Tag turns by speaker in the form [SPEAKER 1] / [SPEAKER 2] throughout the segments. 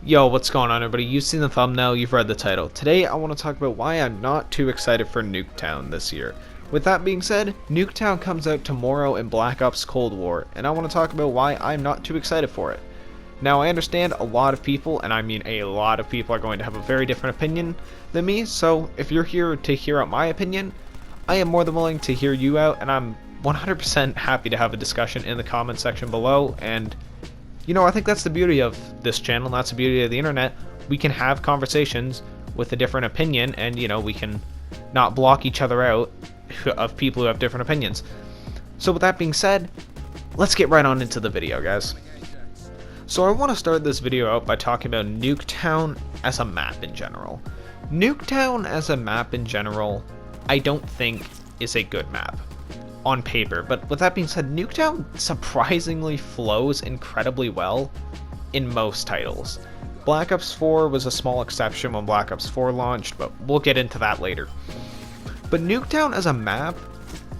[SPEAKER 1] Yo, what's going on, everybody? You've seen the thumbnail, you've read the title. Today I want to talk about why I'm not too excited for Nuketown this year. With that being said, Nuketown comes out tomorrow in Black Ops Cold War, and I want to talk about why I'm not too excited for it. Now, I understand a lot of people, and I mean a lot of people, are going to have a very different opinion than me, so if you're here to hear out my opinion, I am more than willing to hear you out, and I'm 100% happy to have a discussion in the comment section below. And you know, I think that's the beauty of this channel, and that's the beauty of the internet. We can have conversations with a different opinion, and you know, we can not block each other out of people who have different opinions. So with that being said, let's get right on into the video, guys. So I want to start this video out by talking about Nuketown as a map in general. Nuketown as a map in general, I don't think is a good map on paper, but with that being said, Nuketown surprisingly flows incredibly well in most titles. Black Ops 4 was a small exception when Black Ops 4 launched, but we'll get into that later. But Nuketown as a map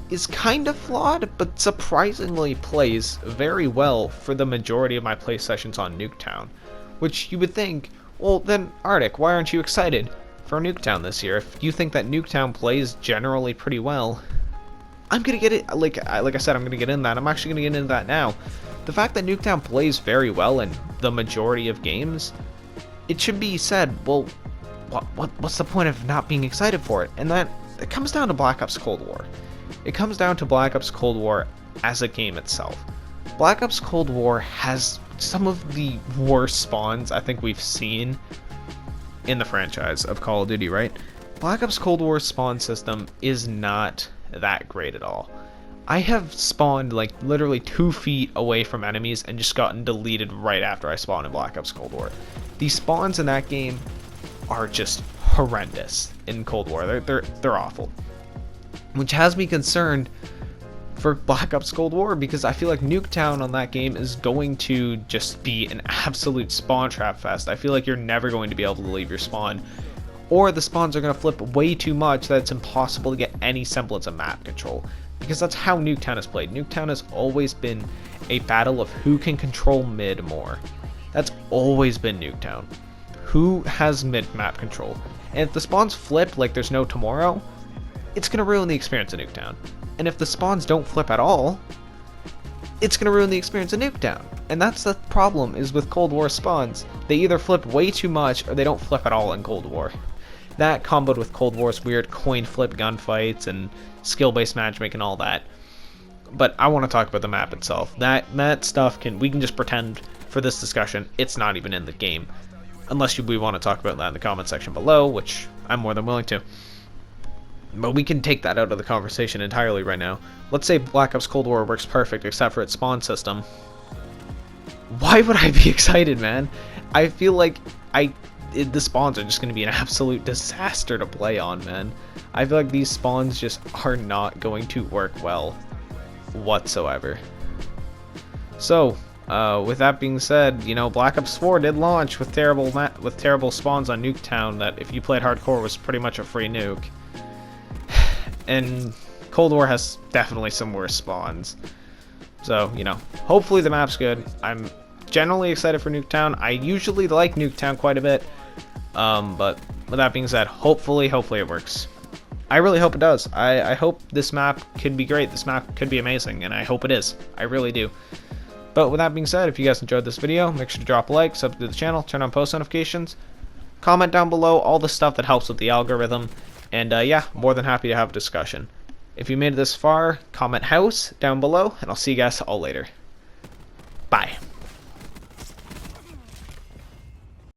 [SPEAKER 1] is kind of flawed, but surprisingly plays very well for the majority of my play sessions on Nuketown. Which you would think, well then Arctic, why aren't you excited for Nuketown this year? If you think that Nuketown plays generally pretty well, I'm gonna get it, like I said, I'm gonna get in that. I'm actually gonna get into that now. The fact that Nuketown plays very well in the majority of games, it should be said, well, what's the point of not being excited for it? And that it comes down to Black Ops Cold War. It comes down to Black Ops Cold War as a game itself. Black Ops Cold War has some of the worst spawns I think we've seen in the franchise of Call of Duty, right? Black Ops Cold War spawn system is not that great at all. I have spawned like literally 2 feet away from enemies and just gotten deleted right after I spawned in Black Ops Cold War. The spawns in that game are just horrendous in Cold War. They're awful, which has me concerned for Black Ops Cold War, because I feel like Nuketown on that game is going to just be an absolute spawn trap fest. I feel like you're never going to be able to leave your spawn, or the spawns are going to flip way too much that it's impossible to get any semblance of map control, because that's how Nuketown is played. Nuketown has always been a battle of who can control mid more. That's always been Nuketown. Who has mid map control? And if the spawns flip like there's no tomorrow, it's going to ruin the experience of Nuketown. And if the spawns don't flip at all, it's going to ruin the experience of Nuketown. And that's the problem is with Cold War spawns. They either flip way too much or they don't flip at all in Cold War. That comboed with Cold War's weird coin flip gunfights and skill-based matchmaking and all that. But I want to talk about the map itself. That stuff we can just pretend for this discussion it's not even in the game. Unless we want to talk about that in the comment section below, which I'm more than willing to. But we can take that out of the conversation entirely right now. Let's say Black Ops Cold War works perfect except for its spawn system. Why would I be excited, man? I feel like the spawns are just going to be an absolute disaster to play on, man. I feel like these spawns just are not going to work well whatsoever. So, with that being said, you know, Black Ops 4 did launch with terrible spawns on Nuketown that if you played hardcore was pretty much a free nuke. And Cold War has definitely some worse spawns. So, you know, hopefully the map's good. I'm generally excited for Nuketown. I usually like Nuketown quite a bit. But with that being said, hopefully it works. I really hope it does. I hope this map could be great. This map could be amazing, and I hope it is. I really do. But with that being said, if you guys enjoyed this video, make sure to drop a like, sub to the channel, turn on post notifications, comment down below all the stuff that helps with the algorithm. And yeah, more than happy to have a discussion. If you made it this far, comment house down below, and I'll see you guys all later. Bye.